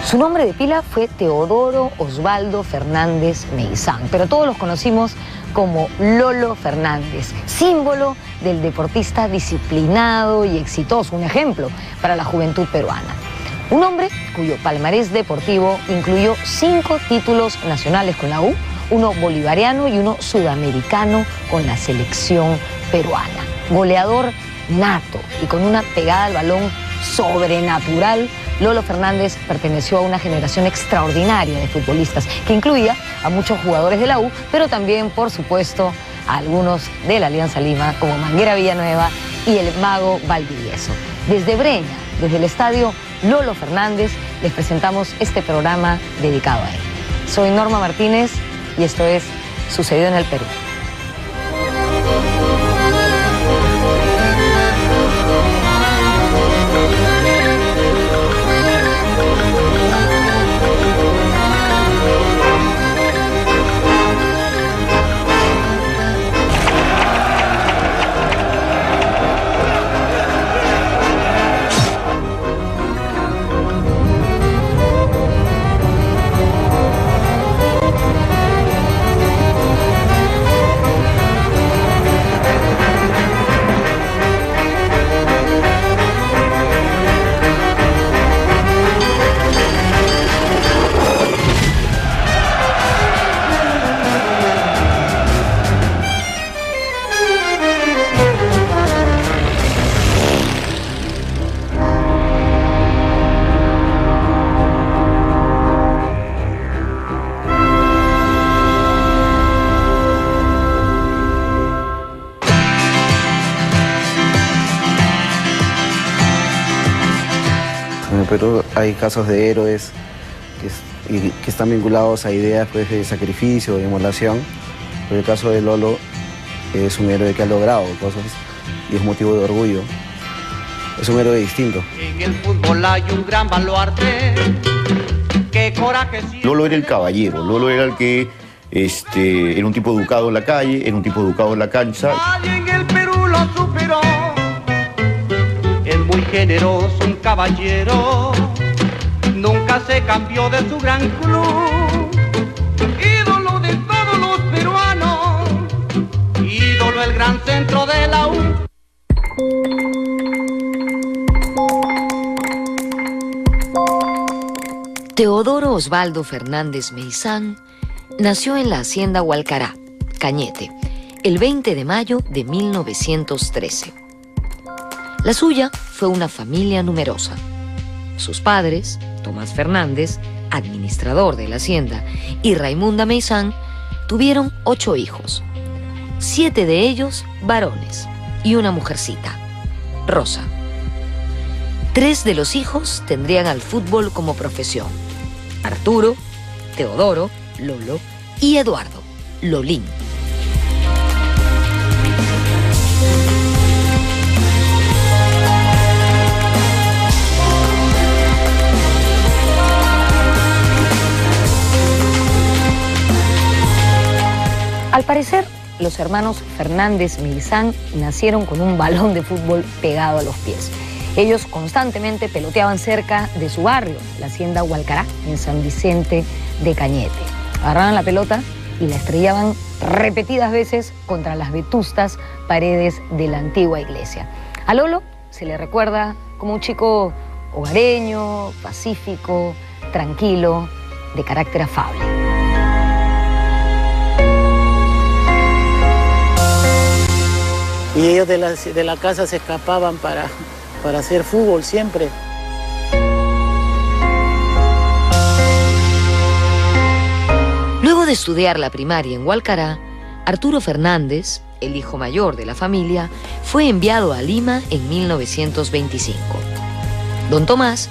Su nombre de pila fue Teodoro Osvaldo Fernández Meizán, pero todos los conocimos como Lolo Fernández, símbolo del deportista disciplinado y exitoso, un ejemplo para la juventud peruana. Un hombre cuyo palmarés deportivo incluyó 5 títulos nacionales con la U, uno bolivariano y uno sudamericano con la selección peruana. Goleador nato y con una pegada al balón sobrenatural, Lolo Fernández perteneció a una generación extraordinaria de futbolistas que incluía a muchos jugadores de la U, pero también, por supuesto, a algunos de la Alianza Lima, como Manguera Villanueva y el Mago Valdivieso. Desde Breña, desde el estadio Lolo Fernández, les presentamos este programa dedicado a él. Soy Norma Martínez y esto es Sucedió en el Perú. En el Perú hay casos de héroes que están vinculados a ideas pues, de sacrificio, de inmolación. Pero el caso de Lolo es un héroe que ha logrado cosas y es motivo de orgullo. Es un héroe distinto. En el fútbol hay un gran baluarte. Qué coraje. Lolo era el caballero, Lolo era el que era un tipo educado en la calle, era un tipo educado en la cancha. Nadie en el Perú lo superó. Es muy generoso, un caballero. Nunca se cambió de su gran club. Ídolo de todos los peruanos. Ídolo el gran centro de la U. Teodoro Osvaldo Fernández Meizán nació en la hacienda Hualcará, Cañete, el 20 de mayo de 1913. La suya fue una familia numerosa. Sus padres, Tomás Fernández, administrador de la hacienda, y Raimunda Meizán, tuvieron 8 hijos. 7 de ellos varones y una mujercita, Rosa. 3 de los hijos tendrían al fútbol como profesión: Arturo, Teodoro, Lolo y Eduardo, Lolín. Al parecer, los hermanos Fernández Meizán nacieron con un balón de fútbol pegado a los pies. Ellos constantemente peloteaban cerca de su barrio, la hacienda Hualcará, en San Vicente de Cañete. Agarraban la pelota y la estrellaban repetidas veces contra las vetustas paredes de la antigua iglesia. A Lolo se le recuerda como un chico hogareño, pacífico, tranquilo, de carácter afable. Y ellos de la casa se escapaban para hacer fútbol siempre. Luego de estudiar la primaria en Hualcará, Arturo Fernández, el hijo mayor de la familia, fue enviado a Lima en 1925. Don Tomás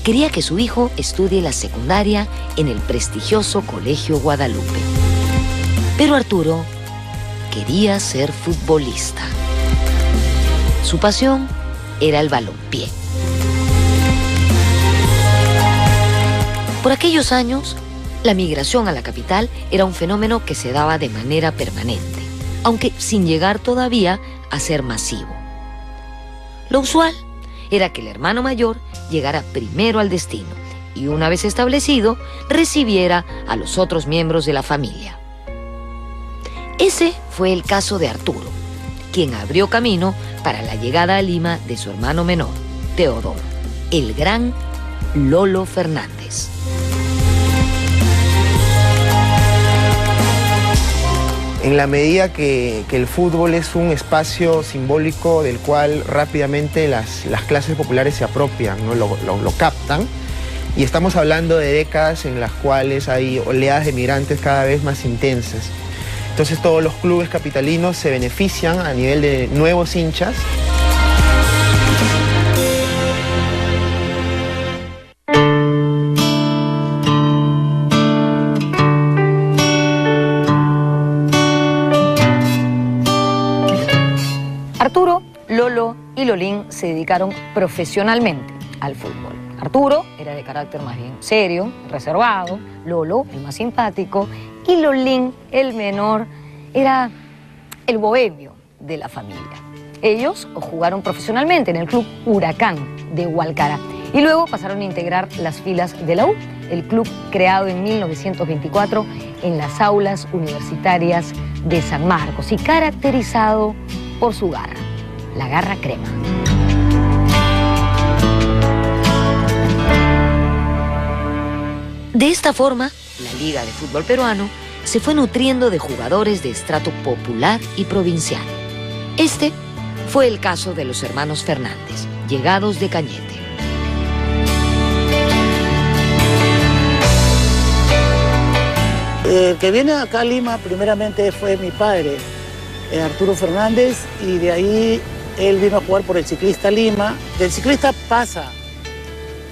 quería que su hijo estudie la secundaria en el prestigioso Colegio Guadalupe. Pero Arturo quería ser futbolista. Su pasión era el balompié. Por aquellos años, la migración a la capital era un fenómeno que se daba de manera permanente, aunque sin llegar todavía a ser masivo. Lo usual era que el hermano mayor llegara primero al destino y una vez establecido, recibiera a los otros miembros de la familia. Ese fue el caso de Arturo, quien abrió camino para la llegada a Lima de su hermano menor, Teodoro, el gran Lolo Fernández. En la medida que el fútbol es un espacio simbólico del cual rápidamente las clases populares se apropian, ¿no? Lo captan, y estamos hablando de décadas en las cuales hay oleadas de migrantes cada vez más intensas. Entonces todos los clubes capitalinos se benefician a nivel de nuevos hinchas. Arturo, Lolo y Lolín se dedicaron profesionalmente al fútbol. Arturo era de carácter más bien serio, reservado, Lolo, el más simpático, y Lolín, el menor, era el bohemio de la familia. Ellos jugaron profesionalmente en el club Huracán de Hualcara y luego pasaron a integrar las filas de la U, el club creado en 1924 en las aulas universitarias de San Marcos y caracterizado por su garra, la garra crema. De esta forma, la Liga de Fútbol Peruano se fue nutriendo de jugadores de estrato popular y provincial. Este fue el caso de los hermanos Fernández, llegados de Cañete. El que viene acá a Lima primeramente fue mi padre, Arturo Fernández, y de ahí él vino a jugar por el Ciclista Lima. Del Ciclista pasa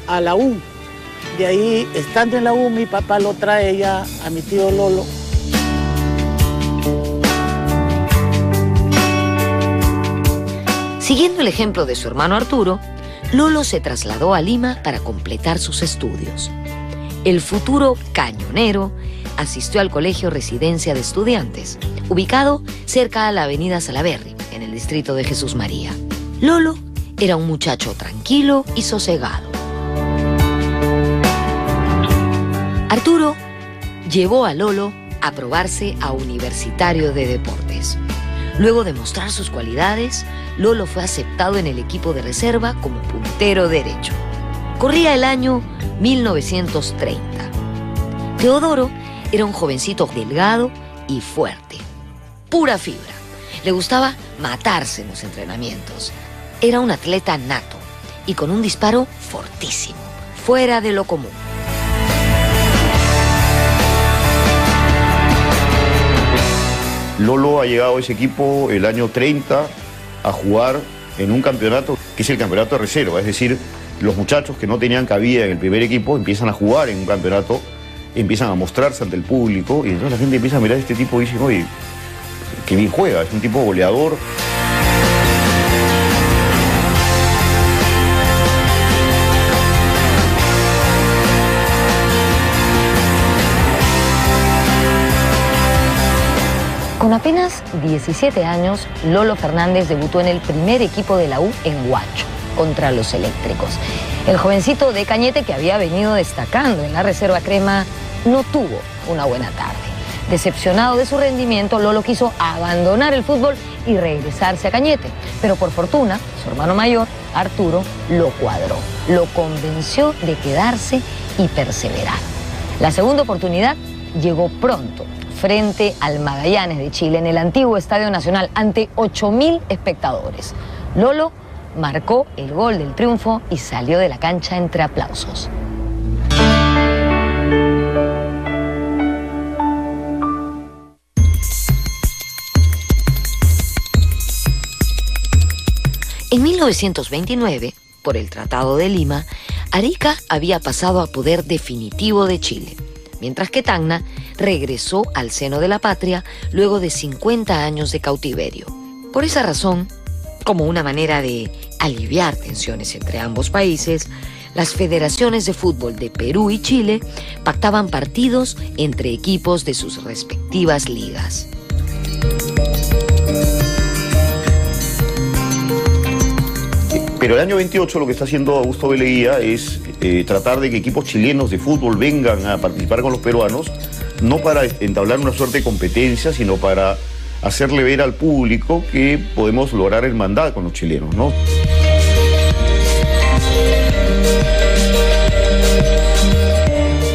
a la U. De ahí, estando en la U, mi papá lo trae ya a mi tío Lolo. Siguiendo el ejemplo de su hermano Arturo, Lolo se trasladó a Lima para completar sus estudios. El futuro cañonero asistió al Colegio Residencia de Estudiantes, ubicado cerca a la avenida Salaberry, en el distrito de Jesús María. Lolo era un muchacho tranquilo y sosegado. Arturo llevó a Lolo a probarse a Universitario de Deportes. Luego de mostrar sus cualidades, Lolo fue aceptado en el equipo de reserva como puntero derecho. Corría el año 1930. Teodoro era un jovencito delgado y fuerte, pura fibra. Le gustaba matarse en los entrenamientos. Era un atleta nato y con un disparo fortísimo, fuera de lo común. Lolo ha llegado a ese equipo el año 30 a jugar en un campeonato que es el campeonato de reserva, es decir, los muchachos que no tenían cabida en el primer equipo empiezan a jugar en un campeonato, empiezan a mostrarse ante el público y entonces la gente empieza a mirar a este tipo y dice, oye, qué bien juega, es un tipo goleador. Con apenas 17 años, Lolo Fernández debutó en el primer equipo de la U en Huacho, contra los Eléctricos. El jovencito de Cañete, que había venido destacando en la reserva crema, no tuvo una buena tarde. Decepcionado de su rendimiento, Lolo quiso abandonar el fútbol y regresarse a Cañete. Pero por fortuna, su hermano mayor, Arturo, lo cuadró. Lo convenció de quedarse y perseverar. La segunda oportunidad llegó pronto, frente al Magallanes de Chile, en el antiguo Estadio Nacional, ante 8.000 espectadores. Lolo marcó el gol del triunfo y salió de la cancha entre aplausos. En 1929, por el Tratado de Lima, Arica había pasado a poder definitivo de Chile, mientras que Tacna regresó al seno de la patria luego de 50 años de cautiverio. Por esa razón, como una manera de aliviar tensiones entre ambos países, las federaciones de fútbol de Perú y Chile pactaban partidos entre equipos de sus respectivas ligas. Pero el año 28 lo que está haciendo Augusto B. Leguía es tratar de que equipos chilenos de fútbol vengan a participar con los peruanos, no para entablar una suerte de competencia, sino para hacerle ver al público que podemos lograr hermandad con los chilenos, ¿no?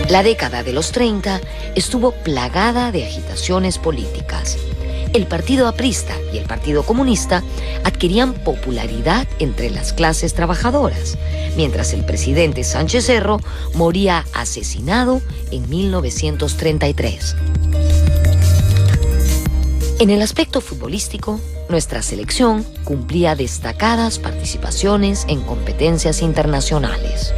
La década de los 30 estuvo plagada de agitaciones políticas. El Partido Aprista y el Partido Comunista adquirían popularidad entre las clases trabajadoras, mientras el presidente Sánchez Cerro moría asesinado en 1933. En el aspecto futbolístico, nuestra selección cumplía destacadas participaciones en competencias internacionales.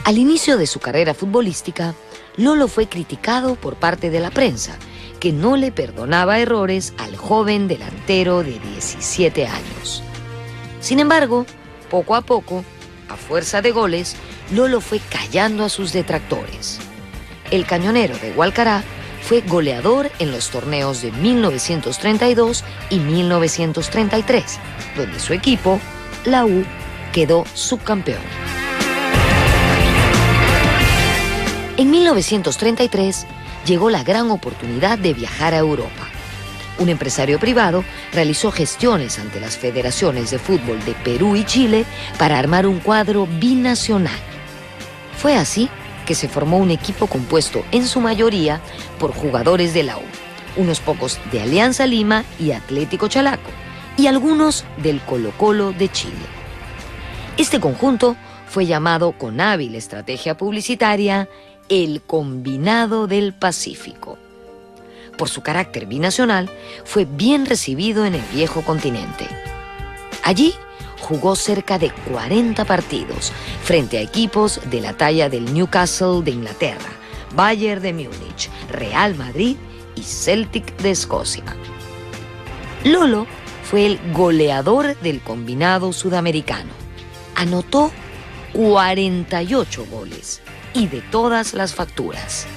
Al inicio de su carrera futbolística, Lolo fue criticado por parte de la prensa, que no le perdonaba errores al joven delantero de 17 años. Sin embargo, poco a poco, a fuerza de goles, Lolo fue callando a sus detractores. El cañonero de Hualcará fue goleador en los torneos de 1932 y 1933, donde su equipo, la U, quedó subcampeón. En 1933 llegó la gran oportunidad de viajar a Europa. Un empresario privado realizó gestiones ante las federaciones de fútbol de Perú y Chile para armar un cuadro binacional. Fue así que se formó un equipo compuesto en su mayoría por jugadores de la U, unos pocos de Alianza Lima y Atlético Chalaco, y algunos del Colo-Colo de Chile. Este conjunto fue llamado con hábil estrategia publicitaria el Combinado del Pacífico. Por su carácter binacional, fue bien recibido en el viejo continente. Allí jugó cerca de 40 partidos frente a equipos de la talla del Newcastle de Inglaterra, Bayern de Múnich, Real Madrid y Celtic de Escocia. Lolo fue el goleador del combinado sudamericano. Anotó 48 goles y de todas las facturas.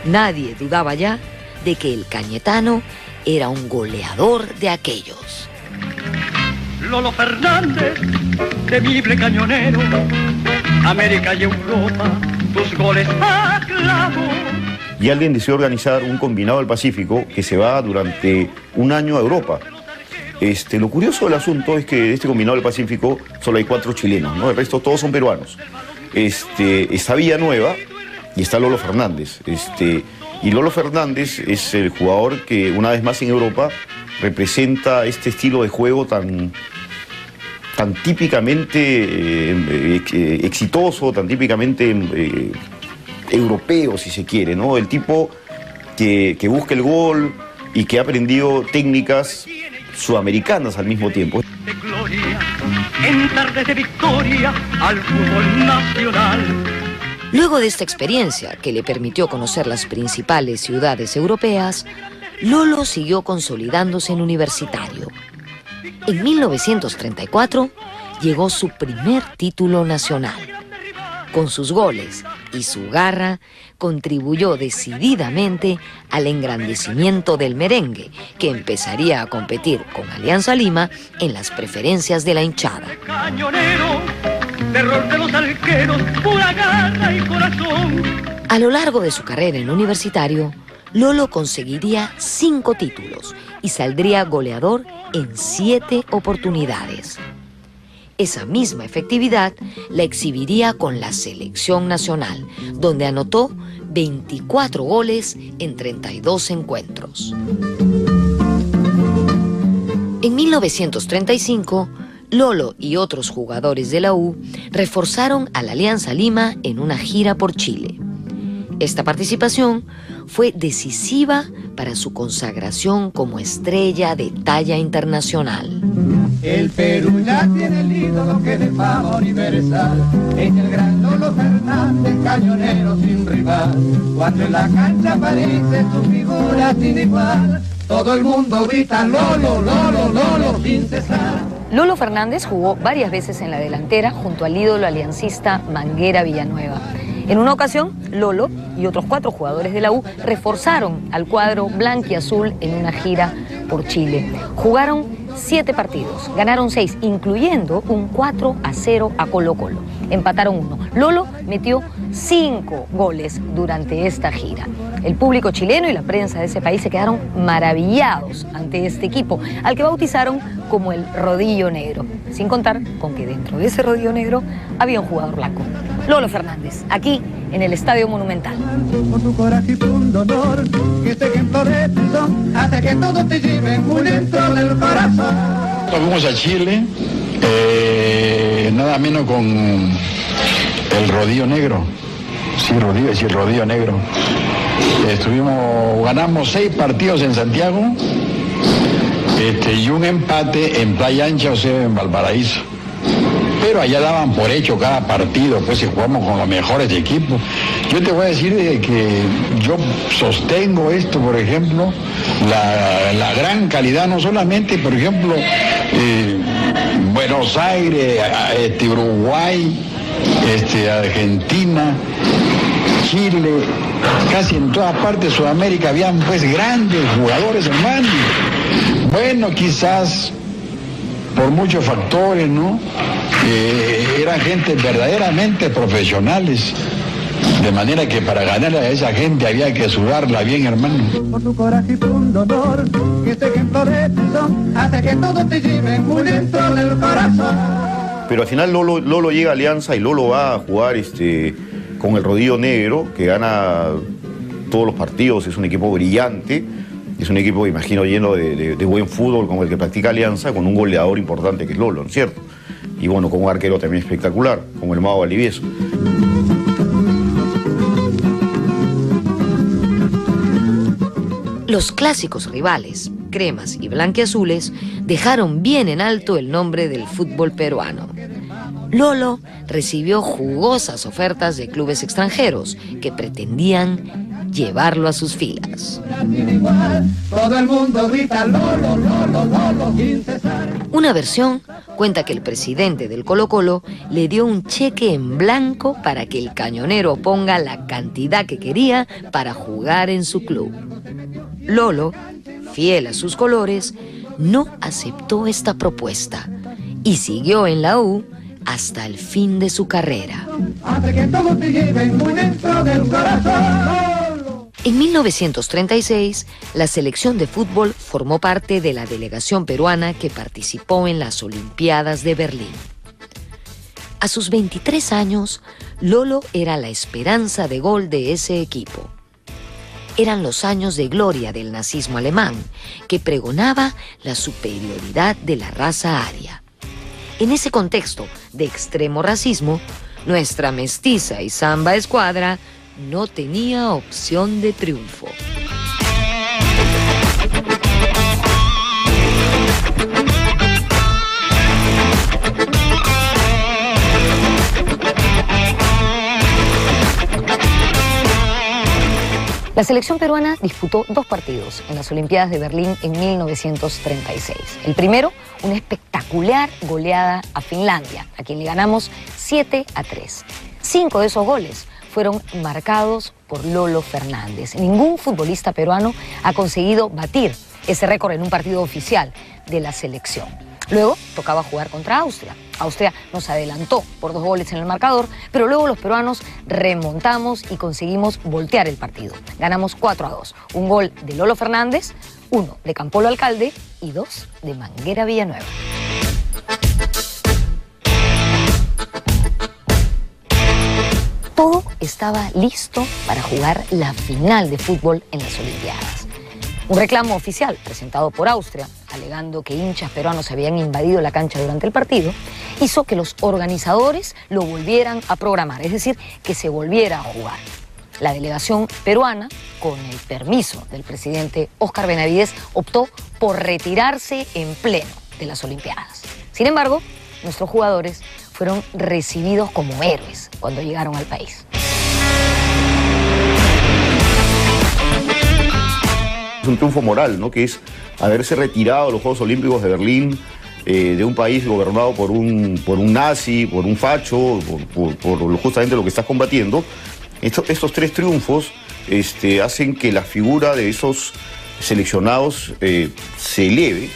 Nadie dudaba ya de que el cañetano era un goleador de aquellos. Lolo Fernández, temible cañonero, América y Europa, tus goles aclamó. Y alguien decidió organizar un combinado del Pacífico que se va durante un año a Europa. Lo curioso del asunto es que de este combinado del Pacífico solo hay 4 chilenos, ¿no? El resto todos son peruanos. Está Villanueva y está Lolo Fernández. Y Lolo Fernández es el jugador que una vez más en Europa representa este estilo de juego tan típicamente exitoso, tan típicamente europeo, si se quiere, ¿no? El tipo que busca el gol y que ha aprendido técnicas sudamericanas al mismo tiempo. De gloria, en tardes de victoria al fútbol nacional. Luego de esta experiencia, que le permitió conocer las principales ciudades europeas, Lolo siguió consolidándose en Universitario. En 1934 llegó su primer título nacional. Con sus goles y su garra, contribuyó decididamente al engrandecimiento del merengue, que empezaría a competir con Alianza Lima en las preferencias de la hinchada. Cañonero, terror de los arqueros, pura garra y corazón. A lo largo de su carrera en Universitario, Lolo conseguiría 5 títulos y saldría goleador en 7 oportunidades. Esa misma efectividad la exhibiría con la selección nacional, donde anotó 24 goles en 32 encuentros. En 1935, Lolo y otros jugadores de la U reforzaron a la Alianza Lima en una gira por Chile. Esta participación fue decisiva para su consagración como estrella de talla internacional. El Perú ya tiene el ídolo que de fama universal, es el gran Lolo Fernández, cañonero sin rival. Cuando en la cancha aparece su figura sin igual, todo el mundo grita Lolo, Lolo, Lolo sin cesar. Lolo Fernández jugó varias veces en la delantera junto al ídolo aliancista Manguera Villanueva. En una ocasión, Lolo y otros 4 jugadores de la U reforzaron al cuadro blanquiazul en una gira por Chile. Jugaron 7 partidos, ganaron 6, incluyendo un 4-0 a Colo-Colo. Empataron 1. Lolo metió 5 goles durante esta gira. El público chileno y la prensa de ese país se quedaron maravillados ante este equipo, al que bautizaron como el Rodillo Negro, sin contar con que dentro de ese Rodillo Negro había un jugador blanco, Lolo Fernández, aquí en el Estadio Monumental. Por tu coraje y pundonor, que este ejemplo de tu son hace que todo te lleve muy dentro del corazón. Fuimos a Chile, nada menos con el Rodillo Negro. Sí, el Rodillo Negro. Ganamos 6 partidos en Santiago y un empate en Playa Ancha, o sea, en Valparaíso. Pero allá daban por hecho cada partido, pues, si jugamos con los mejores equipos. Yo te voy a decir que yo sostengo esto, por ejemplo, la gran calidad, no solamente, por ejemplo, Buenos Aires, Uruguay, Argentina, Chile, casi en todas partes de Sudamérica habían pues grandes jugadores, hermano. Bueno, quizás por muchos factores, ¿no? Eran gente verdaderamente profesionales. De manera que para ganar a esa gente había que sudarla bien, hermano. Por tu coraje y pundonor, que este ejemplo de tu son hace que todo te lleve muy dentro del corazón. Pero al final Lolo llega a Alianza y Lolo va a jugar con el Rodillo Negro, que gana todos los partidos, es un equipo brillante, es un equipo, imagino, lleno de buen fútbol como el que practica Alianza, con un goleador importante que es Lolo, ¿no es cierto? Y bueno, con un arquero también espectacular, como el Mago Valdivieso. Los clásicos rivales, cremas y blanquiazules, dejaron bien en alto el nombre del fútbol peruano. Lolo recibió jugosas ofertas de clubes extranjeros que pretendían llevarlo a sus filas. Todo el mundo grita Lolo, Lolo, Lolo, sin cesar. Una versión cuenta que el presidente del Colo-Colo le dio un cheque en blanco para que el cañonero ponga la cantidad que quería para jugar en su club. Lolo, fiel a sus colores, no aceptó esta propuesta y siguió en la U hasta el fin de su carrera. Hace que todo te lleve muy dentro del corazón. En 1936, la selección de fútbol formó parte de la delegación peruana que participó en las Olimpiadas de Berlín. A sus 23 años, Lolo era la esperanza de gol de ese equipo. Eran los años de gloria del nazismo alemán, que pregonaba la superioridad de la raza aria. En ese contexto de extremo racismo, nuestra mestiza y samba escuadra no tenía opción de triunfo. La selección peruana disputó 2 partidos en las Olimpiadas de Berlín en 1936. El primero, una espectacular goleada a Finlandia, a quien le ganamos 7-3. 5 de esos goles fueron marcados por Lolo Fernández. Ningún futbolista peruano ha conseguido batir ese récord en un partido oficial de la selección. Luego tocaba jugar contra Austria. Austria nos adelantó por 2 goles en el marcador, pero luego los peruanos remontamos y conseguimos voltear el partido. Ganamos 4-2. Un gol de Lolo Fernández, 1 de Campolo Alcalde y 2 de Manguera Villanueva. Todo estaba listo para jugar la final de fútbol en las Olimpiadas. Un reclamo oficial presentado por Austria, alegando que hinchas peruanos habían invadido la cancha durante el partido, hizo que los organizadores lo volvieran a programar, es decir, que se volviera a jugar. La delegación peruana, con el permiso del presidente Óscar Benavides, optó por retirarse en pleno de las Olimpiadas. Sin embargo, nuestros jugadores fueron recibidos como héroes cuando llegaron al país. Un triunfo moral, ¿no? Que es haberse retirado de los Juegos Olímpicos de Berlín, de un país gobernado por un nazi, por un facho, por justamente lo que estás combatiendo, Estos 3 triunfos hacen que la figura de esos seleccionados se eleve,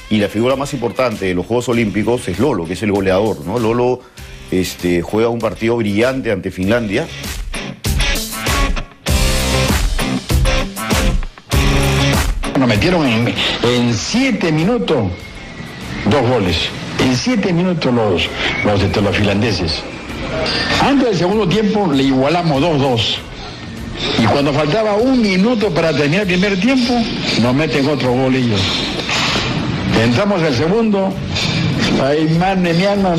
y la figura más importante de los Juegos Olímpicos es Lolo, que es el goleador, ¿no? Lolo juega un partido brillante ante Finlandia. Nos metieron en 7 minutos 2 goles. En 7 minutos los finlandeses. Antes del segundo tiempo le igualamos 2-2. Y cuando faltaba 1 minuto para terminar el primer tiempo, nos meten otro gol ellos. Entramos al segundo, ahí mano en mi alma,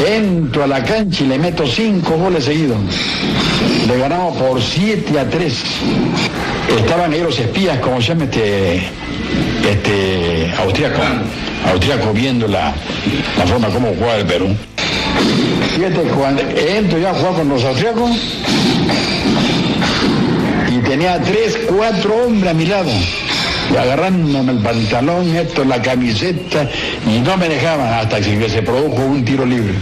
entro a la cancha y le meto 5 goles seguidos. Le ganamos por 7-3. Estaban ellos los espías, como se llama austriaco, viendo la forma como jugaba el Perú. Fíjate, cuando entro ya a jugar con los austriacos y tenía 3, 4 hombres a mi lado, y agarrándome el pantalón, la camiseta, y no me dejaban hasta que se produjo un tiro libre.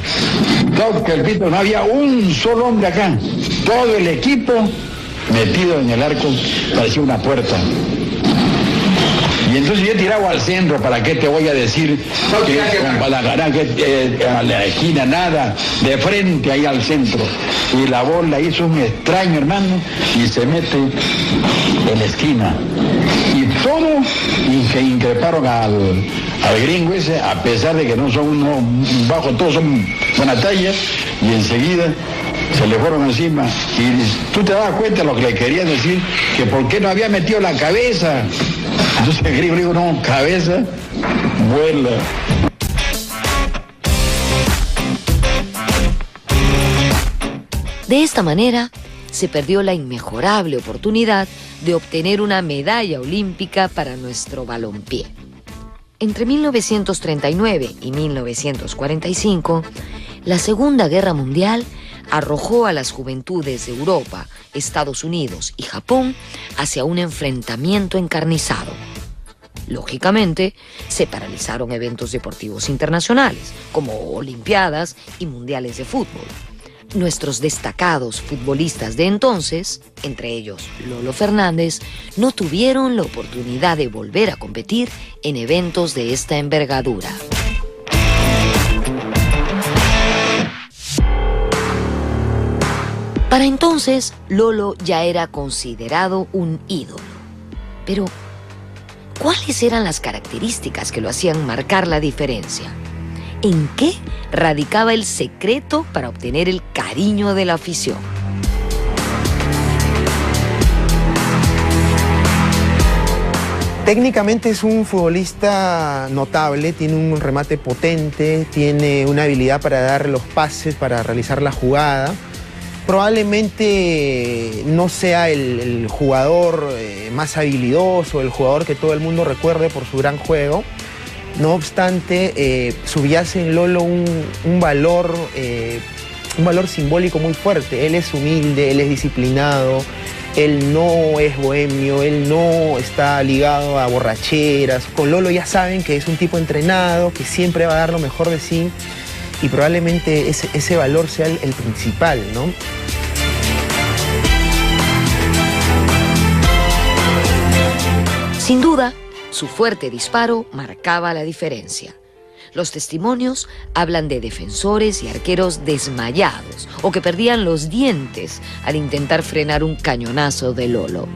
Toca el pito, no había un solo hombre acá, todo el equipo metido en el arco, parecía una puerta. Y entonces yo tiraba al centro, ¿para qué te voy a decir que para ganar a la esquina nada? De frente ahí al centro. Y la bola hizo un extraño, hermano, y se mete en la esquina. Y todos increparon al gringo ese, a pesar de que no son unos bajos, todos son buena talla, y enseguida se le fueron encima. Y tú te das cuenta de lo que le querían decir, que por qué no había metido la cabeza. Entonces el gringo dijo, no, cabeza, vuela. De esta manera, se perdió la inmejorable oportunidad de obtener una medalla olímpica para nuestro balompié. Entre 1939 y 1945, la Segunda Guerra Mundial arrojó a las juventudes de Europa, Estados Unidos y Japón hacia un enfrentamiento encarnizado. Lógicamente, se paralizaron eventos deportivos internacionales, como Olimpiadas y Mundiales de fútbol. Nuestros destacados futbolistas de entonces, entre ellos Lolo Fernández, no tuvieron la oportunidad de volver a competir en eventos de esta envergadura. Para entonces, Lolo ya era considerado un ídolo. Pero, ¿cuáles eran las características que lo hacían marcar la diferencia? ¿En qué radicaba el secreto para obtener el cariño de la afición? Técnicamente es un futbolista notable, tiene un remate potente, tiene una habilidad para dar los pases, para realizar la jugada. Probablemente no sea el jugador más habilidoso, el jugador que todo el mundo recuerde por su gran juego. No obstante, subyace en Lolo un valor simbólico muy fuerte. Él es humilde, él es disciplinado, él no es bohemio, él no está ligado a borracheras. Con Lolo ya saben que es un tipo entrenado, que siempre va a dar lo mejor de sí, y probablemente ese valor sea el principal, ¿no? Sin duda, su fuerte disparo marcaba la diferencia. Los testimonios hablan de defensores y arqueros desmayados o que perdían los dientes al intentar frenar un cañonazo de Lolo.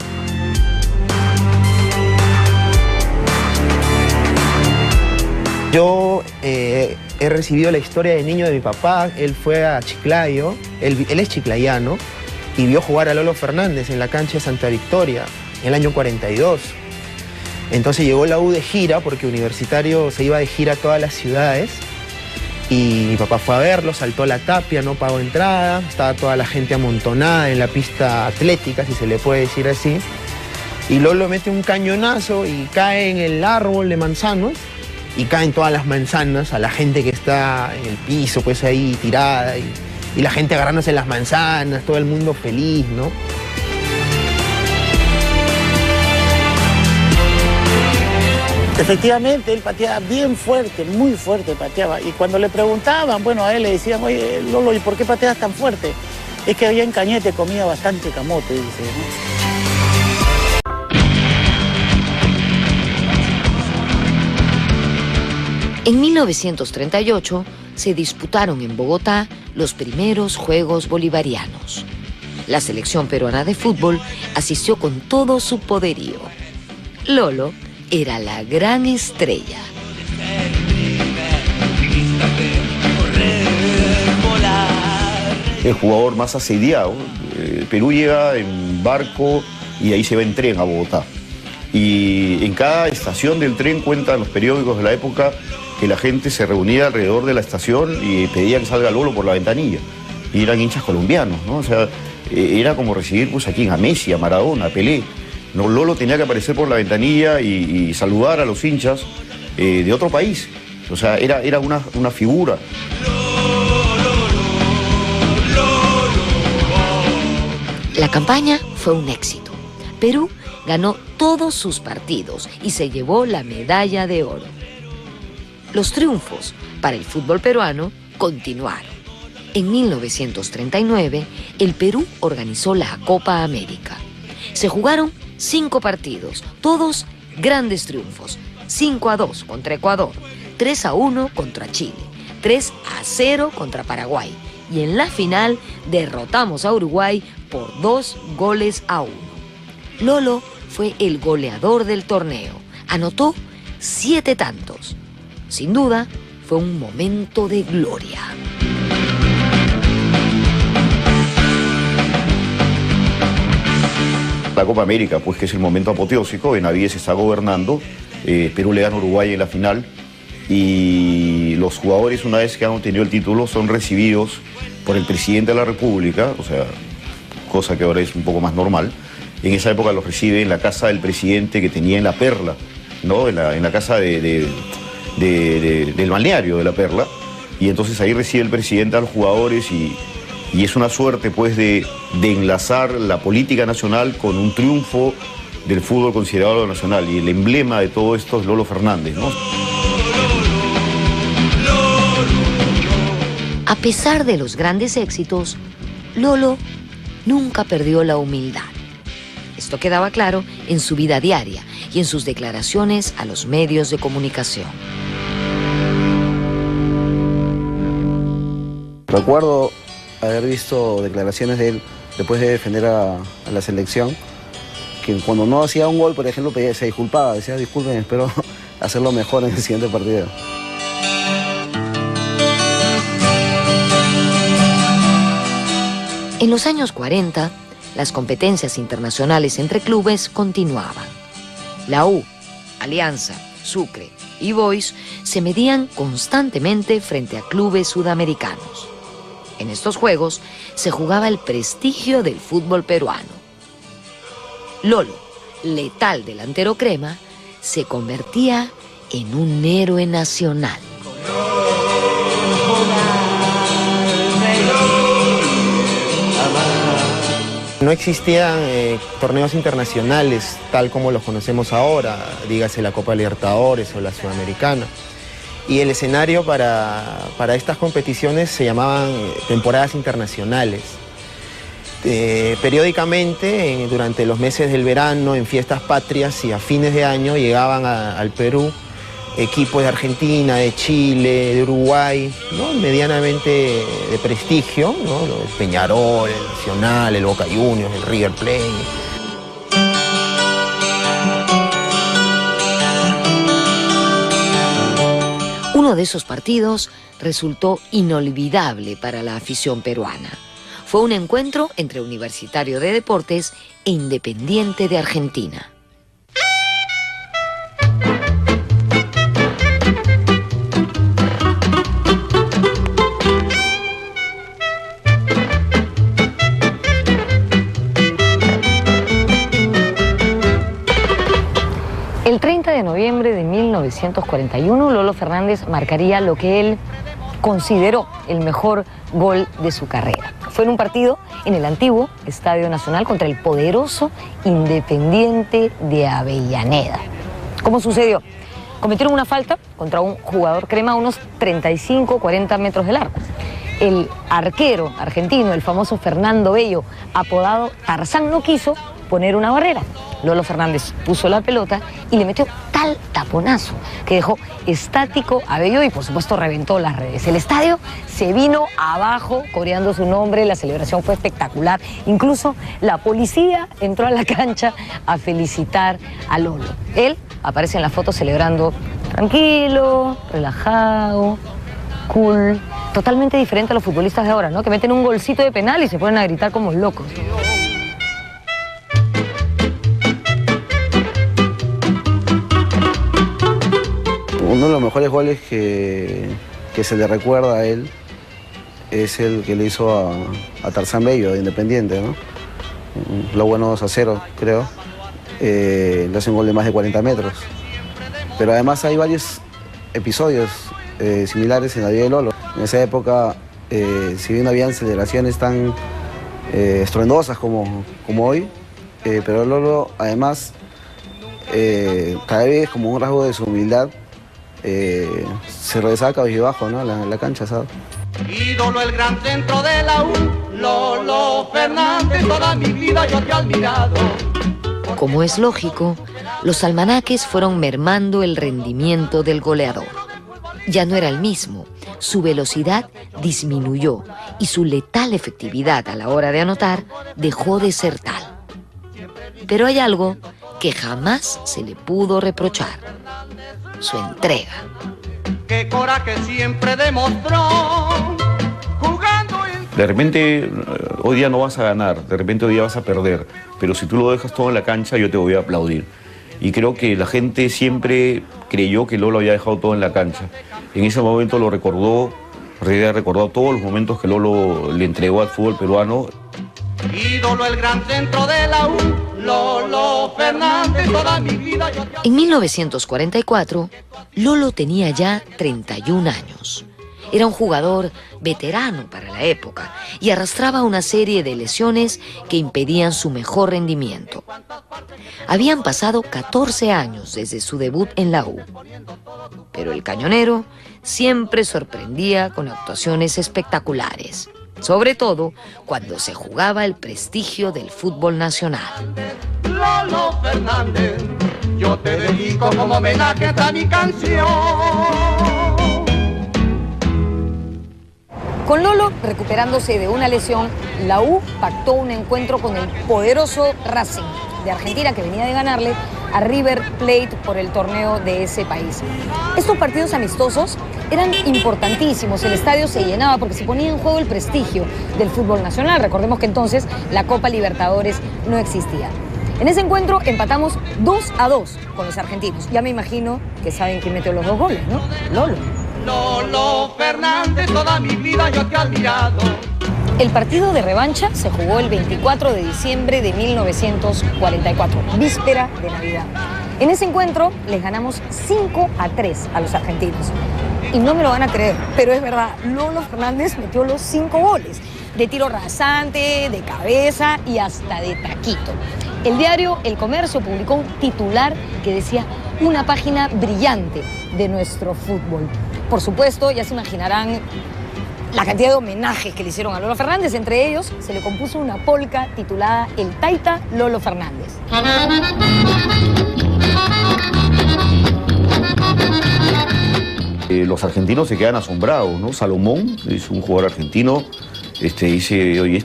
Yo he recibido la historia de niño de mi papá. Él fue a Chiclayo, él es chiclayano, y vio jugar a Lolo Fernández en la cancha de Santa Victoria en el año 42. Entonces llegó la U de gira, porque Universitario se iba de gira a todas las ciudades, y mi papá fue a verlo, saltó a la tapia, no pagó entrada, estaba toda la gente amontonada en la pista atlética, si se le puede decir así, y Lolo mete un cañonazo y cae en el árbol de manzanos, y caen todas las manzanas a la gente que está en el piso, pues ahí tirada, y la gente agarrándose las manzanas, todo el mundo feliz, ¿no? Efectivamente, él pateaba bien fuerte, muy fuerte pateaba. Y cuando le preguntaban, bueno, a él le decían, oye, Lolo, ¿y por qué pateas tan fuerte? Es que allá en Cañete comía bastante camote, dice, ¿no? En 1938 se disputaron en Bogotá los primeros Juegos Bolivarianos. La selección peruana de fútbol asistió con todo su poderío. Lolo era la gran estrella. El jugador más asediado. Perú llega en barco y ahí se va en tren a Bogotá. Y en cada estación del tren cuentan los periódicos de la época que la gente se reunía alrededor de la estación y pedía que salga Lolo por la ventanilla. Y eran hinchas colombianos, ¿no? O sea, era como recibir pues aquí a Messi, a Maradona, a Pelé. No, Lolo tenía que aparecer por la ventanilla y saludar a los hinchas de otro país. O sea, era una figura. La campaña fue un éxito. Perú ganó todos sus partidos y se llevó la medalla de oro. Los triunfos para el fútbol peruano continuaron. En 1939, el Perú organizó la Copa América. Se jugaron 5 partidos, todos grandes triunfos. 5-2 contra Ecuador, 3-1 contra Chile, 3-0 contra Paraguay. Y en la final derrotamos a Uruguay por 2-1. Lolo fue el goleador del torneo. Anotó 7 tantos. Sin duda, fue un momento de gloria. La Copa América, pues que es el momento apoteósico, Benavides está gobernando, Perú le gana a Uruguay en la final y los jugadores, una vez que han obtenido el título, son recibidos por el presidente de la República, o sea, cosa que ahora es un poco más normal. En esa época los recibe en la casa del presidente que tenía en La Perla, ¿no? En la casa del balneario de La Perla, y entonces ahí recibe el presidente a los jugadores y es una suerte pues de enlazar la política nacional con un triunfo del fútbol considerado nacional, y el emblema de todo esto es Lolo Fernández, ¿no? A pesar de los grandes éxitos, Lolo nunca perdió la humildad. Esto quedaba claro en su vida diaria y en sus declaraciones a los medios de comunicación. Recuerdo haber visto declaraciones de él después de defender a la selección, que cuando no hacía un gol, por ejemplo, se disculpaba, decía: disculpen, espero hacerlo mejor en el siguiente partido. En los años 40, las competencias internacionales entre clubes continuaban. La U, Alianza, Sucre y Boys se medían constantemente frente a clubes sudamericanos. En estos juegos se jugaba el prestigio del fútbol peruano. Lolo, letal delantero crema, se convertía en un héroe nacional. No existían torneos internacionales tal como los conocemos ahora, dígase la Copa Libertadores o la Sudamericana. Y el escenario para estas competiciones se llamaban temporadas internacionales. Periódicamente, durante los meses del verano, en fiestas patrias y a fines de año, llegaban al Perú equipos de Argentina, de Chile, de Uruguay, ¿no? Medianamente de prestigio, ¿no? El Peñarol, el Nacional, el Boca Juniors, el River Plate. Uno de esos partidos resultó inolvidable para la afición peruana. Fue un encuentro entre Universitario de Deportes e Independiente de Argentina. El 30 de noviembre de 1941, Lolo Fernández marcaría lo que él consideró el mejor gol de su carrera. Fue en un partido en el antiguo Estadio Nacional contra el poderoso Independiente de Avellaneda. ¿Cómo sucedió? Cometieron una falta contra un jugador crema a unos 35-40 metros del arco. El arquero argentino, el famoso Fernando Bello, apodado Tarzán, no quiso poner una barrera. Lolo Fernández puso la pelota y le metió tal taponazo que dejó estático a Bello y por supuesto reventó las redes. El estadio se vino abajo coreando su nombre, la celebración fue espectacular. Incluso la policía entró a la cancha a felicitar a Lolo. Él aparece en la foto celebrando tranquilo, relajado, cool. Totalmente diferente a los futbolistas de ahora, ¿no? Que meten un golcito de penal y se ponen a gritar como locos. Uno de los mejores goles que se le recuerda a él es el que le hizo a Tarzán Bello de Independiente, ¿no? Lo bueno 2-0, creo. Le hace un gol de más de 40 metros. Pero además hay varios episodios similares en la vida de Lolo. En esa época, si bien no habían celebraciones tan estruendosas como hoy, pero Lolo además, cada vez como un rasgo de su humildad, se regresaba cabizbajo, ¿no? La cancha, ¿sabes? Ídolo, el gran centro de la U, Lolo Fernández, toda mi vida yo te he admirado. Como es lógico, los almanaques fueron mermando el rendimiento del goleador. Ya no era el mismo, su velocidad disminuyó y su letal efectividad a la hora de anotar dejó de ser tal. Pero hay algo que jamás se le pudo reprochar: su entrega. Qué coraje siempre demostró, jugando en... De repente, hoy día no vas a ganar, de repente hoy día vas a perder, pero si tú lo dejas todo en la cancha, yo te voy a aplaudir. Y creo que la gente siempre creyó que Lolo había dejado todo en la cancha. En ese momento lo recordó, recordó todos los momentos que Lolo le entregó al fútbol peruano. Ídolo, el gran centro de la U, Lolo Fernández, toda mi vida yo te... En 1944, Lolo tenía ya 31 años. Era un jugador veterano para la época y arrastraba una serie de lesiones que impedían su mejor rendimiento. Habían pasado 14 años desde su debut en la U, pero el cañonero siempre sorprendía con actuaciones espectaculares, sobre todo cuando se jugaba el prestigio del fútbol nacional. Lolo Fernández, yo te dedico como homenaje a mi canción. Con Lolo recuperándose de una lesión, la U pactó un encuentro con el poderoso Racing de Argentina, que venía de ganarle a River Plate por el torneo de ese país. Estos partidos amistosos eran importantísimos, el estadio se llenaba porque se ponía en juego el prestigio del fútbol nacional. Recordemos que entonces la Copa Libertadores no existía. En ese encuentro empatamos 2-2 con los argentinos. Ya me imagino que saben quién metió los 2 goles, ¿no? Lolo. Lolo Fernández, toda mi vida yo te he admirado. El partido de revancha se jugó el 24 de diciembre de 1944, víspera de Navidad. En ese encuentro les ganamos 5-3 a los argentinos. Y no me lo van a creer, pero es verdad, Lolo Fernández metió los 5 goles, de tiro rasante, de cabeza y hasta de taquito. El diario El Comercio publicó un titular que decía: una página brillante de nuestro fútbol. Por supuesto, ya se imaginarán la cantidad de homenajes que le hicieron a Lolo Fernández. Entre ellos, se le compuso una polca titulada El Taita Lolo Fernández. Los argentinos se quedan asombrados, ¿no? Salomón es un jugador argentino, dice, oye,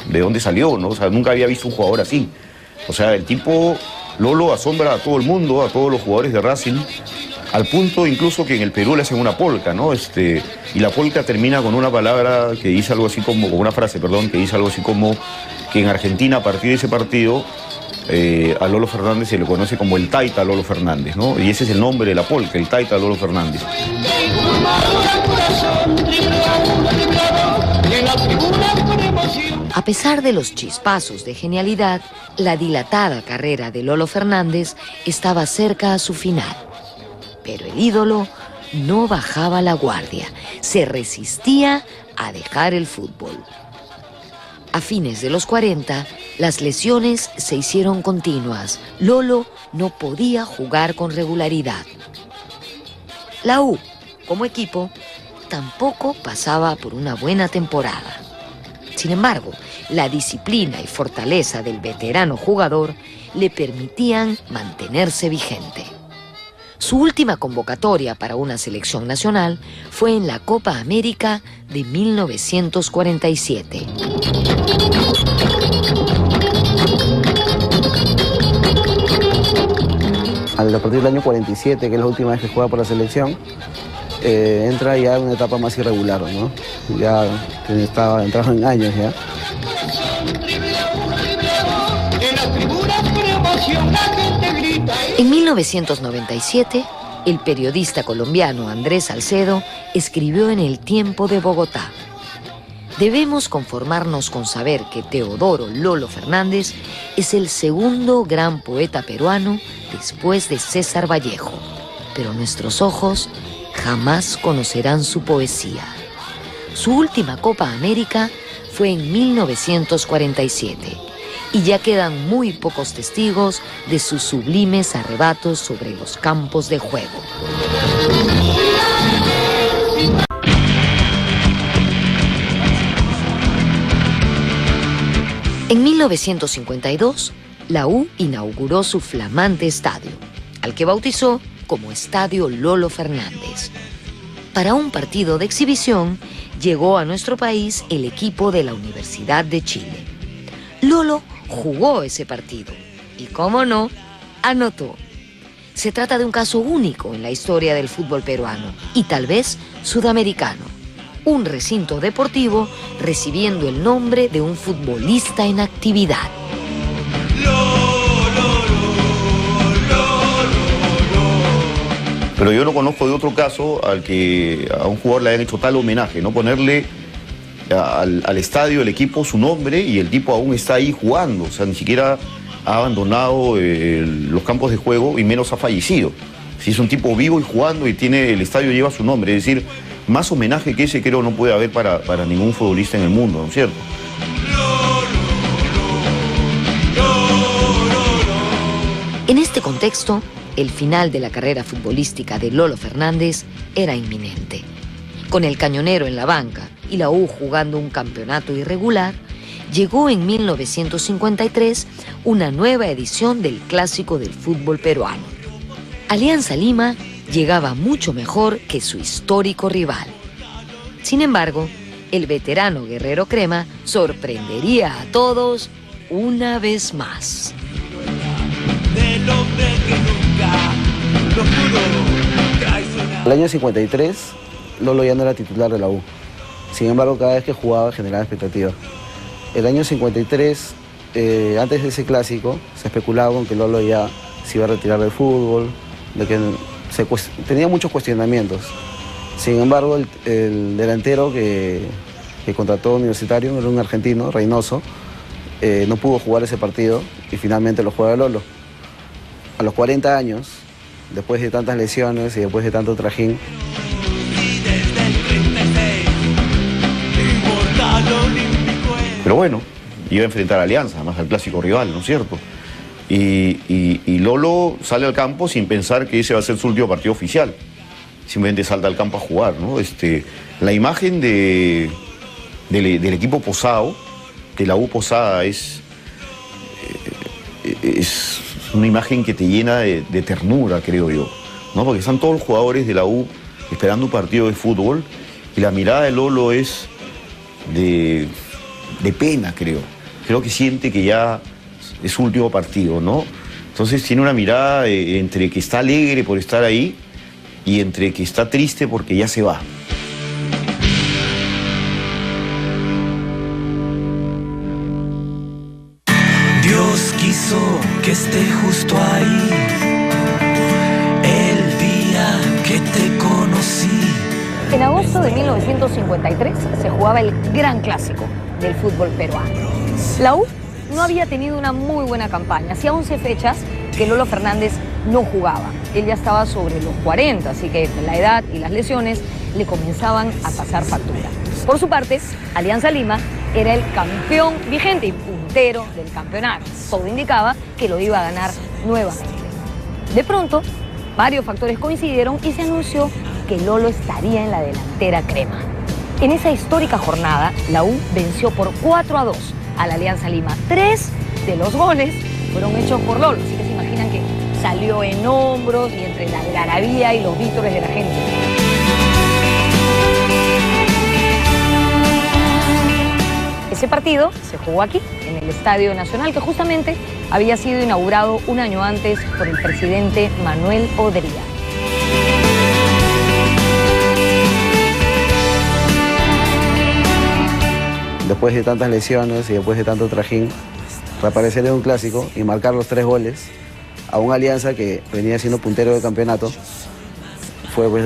¿de dónde salió, no? O sea, nunca había visto un jugador así. O sea, el tipo, Lolo, asombra a todo el mundo, a todos los jugadores de Racing, al punto incluso que en el Perú le hacen una polca, ¿no? Y la polca termina con una palabra que dice algo así como, con una frase, perdón, que dice algo así como que en Argentina, a partir de ese partido, a Lolo Fernández se le conoce como el Taita Lolo Fernández, ¿no? Y ese es el nombre de la polca, el Taita Lolo Fernández. A pesar de los chispazos de genialidad, la dilatada carrera de Lolo Fernández estaba cerca a su final. Pero el ídolo no bajaba la guardia, se resistía a dejar el fútbol. A fines de los 40, las lesiones se hicieron continuas. Lolo no podía jugar con regularidad. La U, como equipo, tampoco pasaba por una buena temporada. Sin embargo, la disciplina y fortaleza del veterano jugador le permitían mantenerse vigente. Su última convocatoria para una selección nacional fue en la Copa América de 1947. A partir del año 47, que es la última vez que juega por la selección, entra ya en una etapa más irregular, ¿no? Ya entraba en años ya. En 1997, el periodista colombiano Andrés Salcedo escribió en El Tiempo de Bogotá: debemos conformarnos con saber que Teodoro Lolo Fernández es el segundo gran poeta peruano después de César Vallejo, pero nuestros ojos jamás conocerán su poesía. Su última Copa América fue en 1947 y ya quedan muy pocos testigos de sus sublimes arrebatos sobre los campos de juego. En 1952, la U inauguró su flamante estadio, al que bautizó como Estadio Lolo Fernández. Para un partido de exhibición, llegó a nuestro país el equipo de la Universidad de Chile. Lolo jugó ese partido y, cómo no, anotó. Se trata de un caso único en la historia del fútbol peruano y tal vez sudamericano. Un recinto deportivo recibiendo el nombre de un futbolista en actividad. Pero yo no conozco de otro caso al que a un jugador le hayan hecho tal homenaje, ¿no? Ponerle al estadio, el equipo, su nombre, y el tipo aún está ahí jugando. O sea, ni siquiera ha abandonado los campos de juego y menos ha fallecido. Si es un tipo vivo y jugando y el estadio lleva su nombre, es decir, más homenaje que ese creo no puede haber para ningún futbolista en el mundo, ¿no es cierto? En este contexto, el final de la carrera futbolística de Lolo Fernández era inminente. Con el Cañonero en la banca y la U jugando un campeonato irregular, llegó en 1953 una nueva edición del clásico del fútbol peruano. Alianza Lima llegaba mucho mejor que su histórico rival. Sin embargo, el veterano Guerrero Crema sorprendería a todos una vez más. El año 53, Lolo ya no era titular de la U. Sin embargo, cada vez que jugaba generaba expectativa. El año 53, antes de ese clásico, se especulaba con que Lolo ya se iba a retirar del fútbol, de que tenía muchos cuestionamientos. Sin embargo, el delantero que contrató Universitario era un argentino, Reynoso, no pudo jugar ese partido y finalmente lo juega Lolo. A los 40 años, después de tantas lesiones y después de tanto trajín, pero bueno, iba a enfrentar a Alianza, además al clásico rival, ¿no es cierto? Y Lolo sale al campo sin pensar que ese va a ser su último partido oficial. Simplemente salta al campo a jugar, ¿no? La imagen del equipo Posado, de la U Posada, es una imagen que te llena de ternura, creo yo, ¿no? Porque están todos los jugadores de la U esperando un partido de fútbol y la mirada de Lolo es de pena, creo. Creo que siente que ya es su último partido, ¿no? Entonces tiene una mirada entre que está alegre por estar ahí y entre que está triste porque ya se va. Dios quiso que esté justo ahí el día que te conocí. En agosto de 1953 se jugaba el gran clásico del fútbol peruano. La U no había tenido una muy buena campaña. Hacía 11 fechas que Lolo Fernández no jugaba. Él ya estaba sobre los 40, así que la edad y las lesiones le comenzaban a pasar factura. Por su parte, Alianza Lima era el campeón vigente y puntero del campeonato. Todo indicaba que lo iba a ganar nuevamente. De pronto, varios factores coincidieron y se anunció que Lolo estaría en la delantera crema. En esa histórica jornada, la U venció por 4-2 a la Alianza Lima. 3 de los goles fueron hechos por Lolo, así que se imaginan que salió en hombros y entre la algarabía y los vítores de la gente. Ese partido se jugó aquí, en el Estadio Nacional, que justamente había sido inaugurado un año antes por el presidente Manuel Odría. Después de tantas lesiones y después de tanto trajín, reaparecer en un clásico y marcar los 3 goles a una Alianza que venía siendo puntero de campeonato fue pues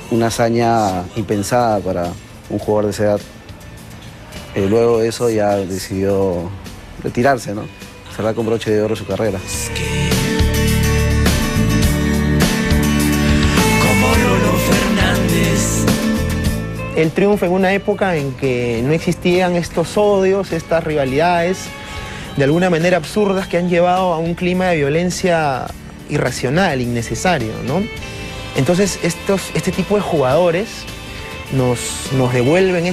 una hazaña impensada para un jugador de esa edad. Luego de eso ya decidió retirarse, ¿no? Cerrar con broche de oro su carrera. El triunfo en una época en que no existían estos odios, estas rivalidades, de alguna manera absurdas, que han llevado a un clima de violencia irracional, innecesario, ¿no? Entonces este tipo de jugadores nos devuelven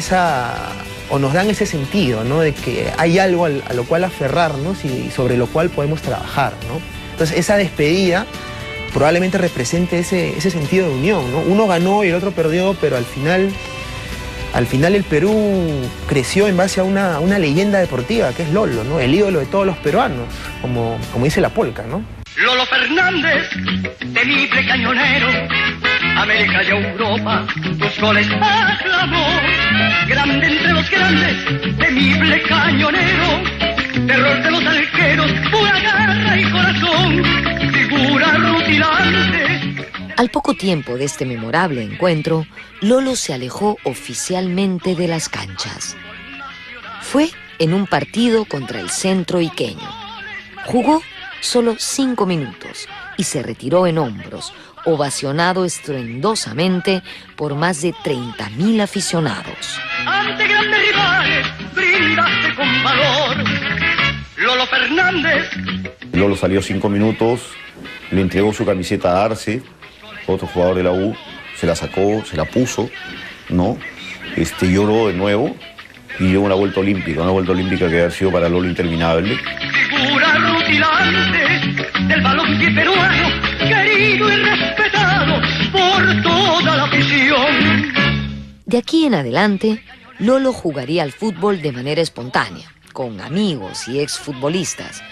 o nos dan ese sentido, ¿no? De que hay algo a lo cual aferrarnos y sobre lo cual podemos trabajar, ¿no? Entonces esa despedida probablemente represente ese sentido de unión, ¿no? Uno ganó y el otro perdió, pero al final el Perú creció en base a una leyenda deportiva, que es Lolo, ¿no? El ídolo de todos los peruanos, como dice la polca, ¿no? Lolo Fernández, temible cañonero, América y Europa, tus goles aclamó. Grande entre los grandes, temible cañonero, terror de los arqueros, pura garra y corazón, figura rutilante. Al poco tiempo de este memorable encuentro, Lolo se alejó oficialmente de las canchas. Fue en un partido contra el Centro Iqueño. Jugó solo 5 minutos y se retiró en hombros, ovacionado estruendosamente por más de 30.000 aficionados. Ante grandes rivales, brindaste con valor. Lolo Fernández. Lolo salió 5 minutos, le entregó su camiseta a Arce, otro jugador de la U, se la sacó, se la puso, ¿no? Lloró de nuevo y dio una vuelta olímpica que había sido para Lolo interminable. Figura rutilante del balompié peruano, querido y respetado por toda la afición. De aquí en adelante, Lolo jugaría al fútbol de manera espontánea, con amigos y exfutbolistas.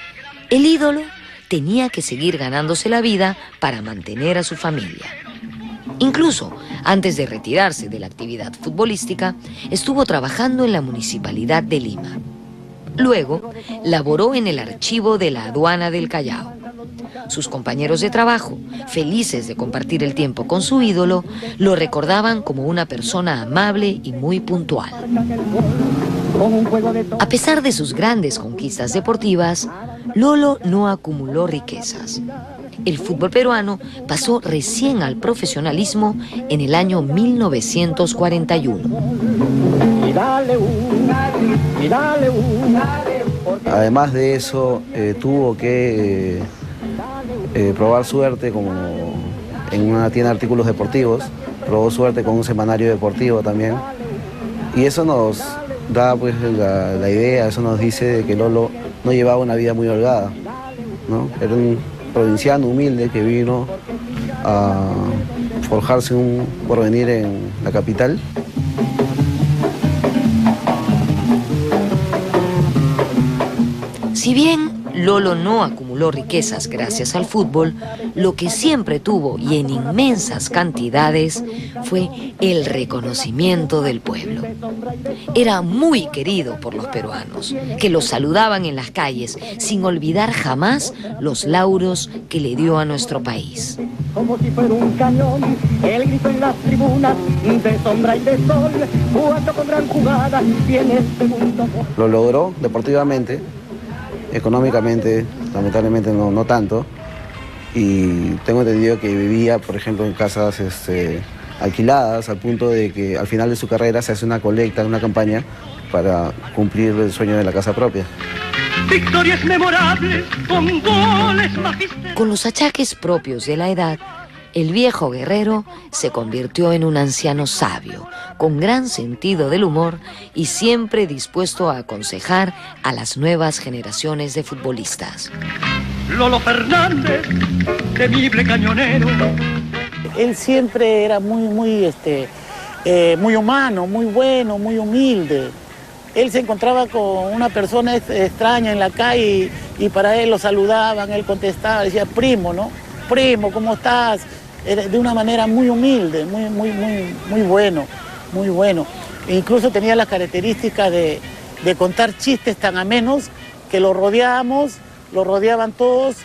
El ídolo tenía que seguir ganándose la vida para mantener a su familia. Incluso, antes de retirarse de la actividad futbolística, estuvo trabajando en la Municipalidad de Lima. Luego, laboró en el archivo de la Aduana del Callao. Sus compañeros de trabajo, felices de compartir el tiempo con su ídolo, lo recordaban como una persona amable y muy puntual. A pesar de sus grandes conquistas deportivas, Lolo no acumuló riquezas. El fútbol peruano pasó recién al profesionalismo en el año 1941. Además de eso, tuvo que probar suerte como en una tienda de artículos deportivos, probó suerte con un semanario deportivo también. Y eso nos da pues la idea, eso nos dice de que Lolo no llevaba una vida muy holgada, ¿no? Era un provinciano humilde que vino a forjarse un porvenir en la capital. Si bien Lolo no acumuló riquezas gracias al fútbol, lo que siempre tuvo y en inmensas cantidades fue el reconocimiento del pueblo. Era muy querido por los peruanos, que lo saludaban en las calles sin olvidar jamás los lauros que le dio a nuestro país. Como si fuera un cañón, el grito en las tribunas, de sombra y de sol, jugando con gran jugada, viene el segundo. Lo logró deportivamente, económicamente, lamentablemente no tanto, y tengo entendido que vivía, por ejemplo, en casas alquiladas, al punto de que al final de su carrera se hace una colecta, una campaña para cumplir el sueño de la casa propia. Victorias memorables con goles magistrales. Con los achaques propios de la edad, el viejo guerrero se convirtió en un anciano sabio, con gran sentido del humor y siempre dispuesto a aconsejar a las nuevas generaciones de futbolistas. Lolo Fernández, temible cañonero. Él siempre era muy humano, muy bueno, muy humilde. Él se encontraba con una persona extraña en la calle y para él lo saludaban, él contestaba, decía, primo, ¿no? Primo, ¿cómo estás? De una manera muy humilde, muy bueno, muy bueno. E incluso tenía las características de contar chistes tan amenos que lo rodeaban todos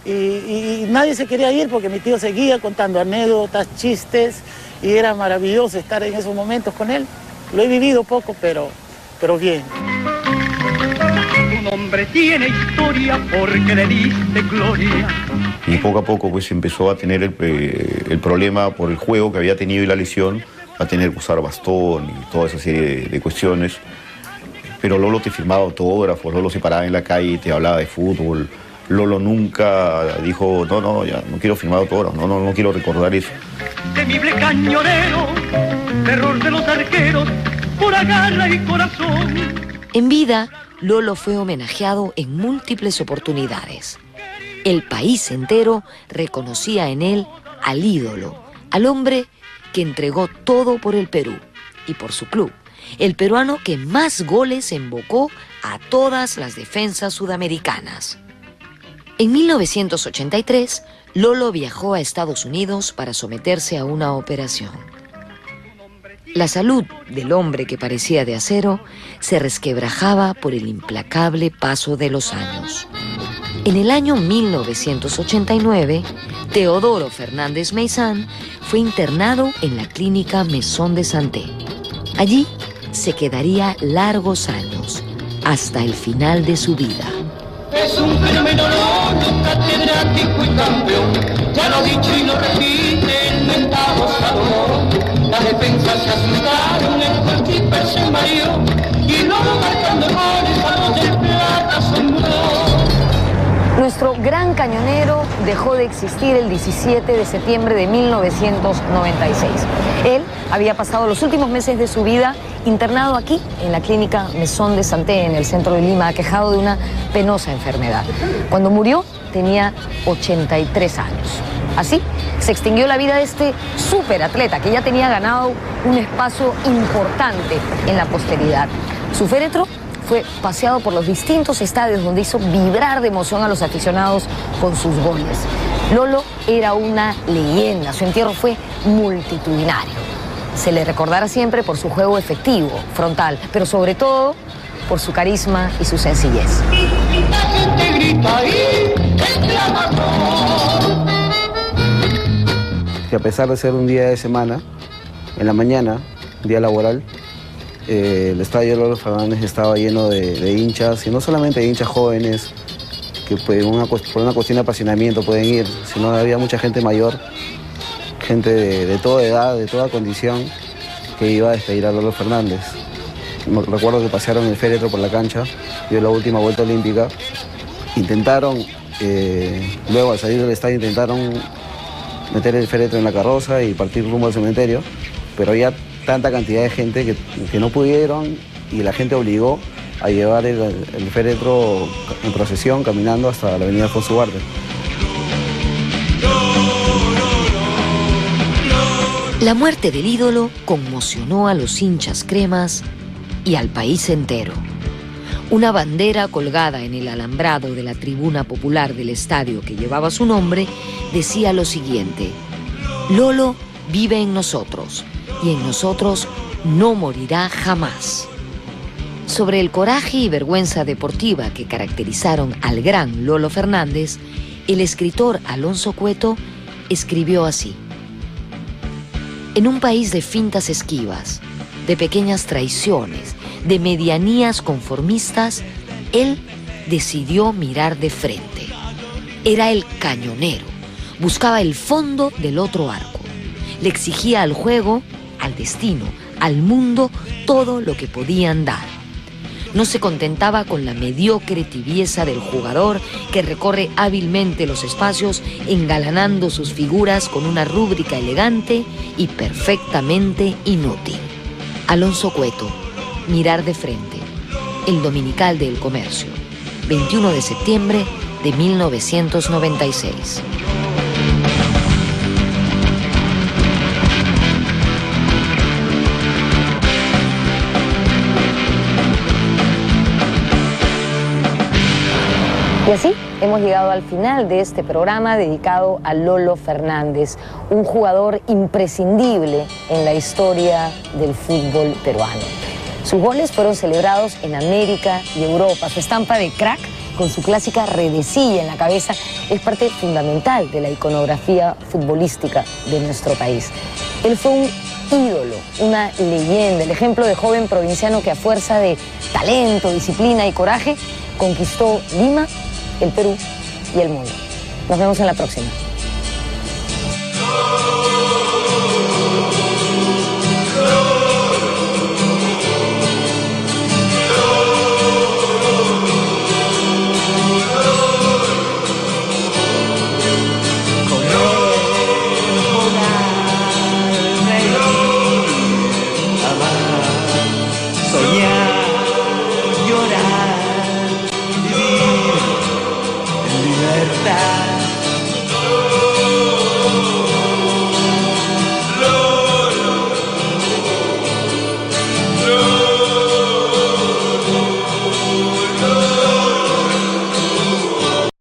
y nadie se quería ir porque mi tío seguía contando anécdotas, chistes y era maravilloso estar en esos momentos con él. Lo he vivido poco, pero bien. Un hombre tiene historia porque le diste gloria. Y poco a poco pues empezó a tener el problema por el juego que había tenido y la lesión, a tener que usar bastón y toda esa serie de cuestiones. Pero Lolo te firmaba autógrafos, Lolo se paraba en la calle y te hablaba de fútbol. Lolo nunca dijo, no, ya no quiero firmar autógrafos, no quiero recordar eso. Temible cañonero, terror de los arqueros, pura garra y corazón. En vida, Lolo fue homenajeado en múltiples oportunidades. El país entero reconocía en él al ídolo, al hombre que entregó todo por el Perú y por su club, el peruano que más goles embocó a todas las defensas sudamericanas. En 1983, Lolo viajó a Estados Unidos para someterse a una operación. La salud del hombre que parecía de acero se resquebrajaba por el implacable paso de los años. En el año 1989, Teodoro Fernández Meizán fue internado en la clínica Maison de Santé. Allí se quedaría largos años, hasta el final de su vida. Es un fenómeno Lolo, catedrático y campeón. Ya lo dicho y lo repite el mentado Salomón. Las defensas se asustaron, el goalkeeper se mareó y Lolo marcando goles a los del Plata asombró. Nuestro gran cañonero dejó de existir el 17 de septiembre de 1996. Él había pasado los últimos meses de su vida internado aquí, en la clínica Maison de Santé, en el centro de Lima, aquejado de una penosa enfermedad. Cuando murió, tenía 83 años. Así se extinguió la vida de este superatleta que ya tenía ganado un espacio importante en la posteridad. Su féretro fue paseado por los distintos estadios donde hizo vibrar de emoción a los aficionados con sus goles. Lolo era una leyenda, su entierro fue multitudinario. Se le recordará siempre por su juego efectivo, frontal, pero sobre todo por su carisma y su sencillez. La gente grita y exclama gol. Que a pesar de ser un día de semana, en la mañana, día laboral, el estadio Lolo Fernández estaba lleno de hinchas, y no solamente de hinchas jóvenes, que por una cuestión de apasionamiento pueden ir, sino había mucha gente mayor, gente de toda edad, de toda condición, que iba a despedir a Lolo Fernández. Recuerdo que pasearon el féretro por la cancha, dio la última vuelta olímpica, intentaron, luego al salir del estadio intentaron meter el féretro en la carroza y partir rumbo al cementerio, pero había tanta cantidad de gente que no pudieron y la gente obligó a llevar el féretro en procesión caminando hasta la avenida Alfonso Ugarte. La muerte del ídolo conmocionó a los hinchas cremas y al país entero. Una bandera colgada en el alambrado de la tribuna popular del estadio que llevaba su nombre decía lo siguiente: Lolo vive en nosotros y en nosotros no morirá jamás. Sobre el coraje y vergüenza deportiva que caracterizaron al gran Lolo Fernández, el escritor Alonso Cueto escribió así: en un país de fintas esquivas, de pequeñas traiciones, de medianías conformistas, él decidió mirar de frente. Era el cañonero, buscaba el fondo del otro arco, le exigía al juego, al destino, al mundo, todo lo que podían dar. no se contentaba con la mediocre tibieza del jugador que recorre hábilmente los espacios engalanando sus figuras con una rúbrica elegante y perfectamente inútil. Alonso Cueto, Mirar de frente, El Dominical del Comercio, 21 de septiembre de 1996. Y así hemos llegado al final de este programa dedicado a Lolo Fernández, un jugador imprescindible en la historia del fútbol peruano. Sus goles fueron celebrados en América y Europa. Su estampa de crack, con su clásica redecilla en la cabeza, es parte fundamental de la iconografía futbolística de nuestro país. Él fue un ídolo, una leyenda, el ejemplo de joven provinciano que a fuerza de talento, disciplina y coraje conquistó Lima, el Perú y el mundo. Nos vemos en la próxima.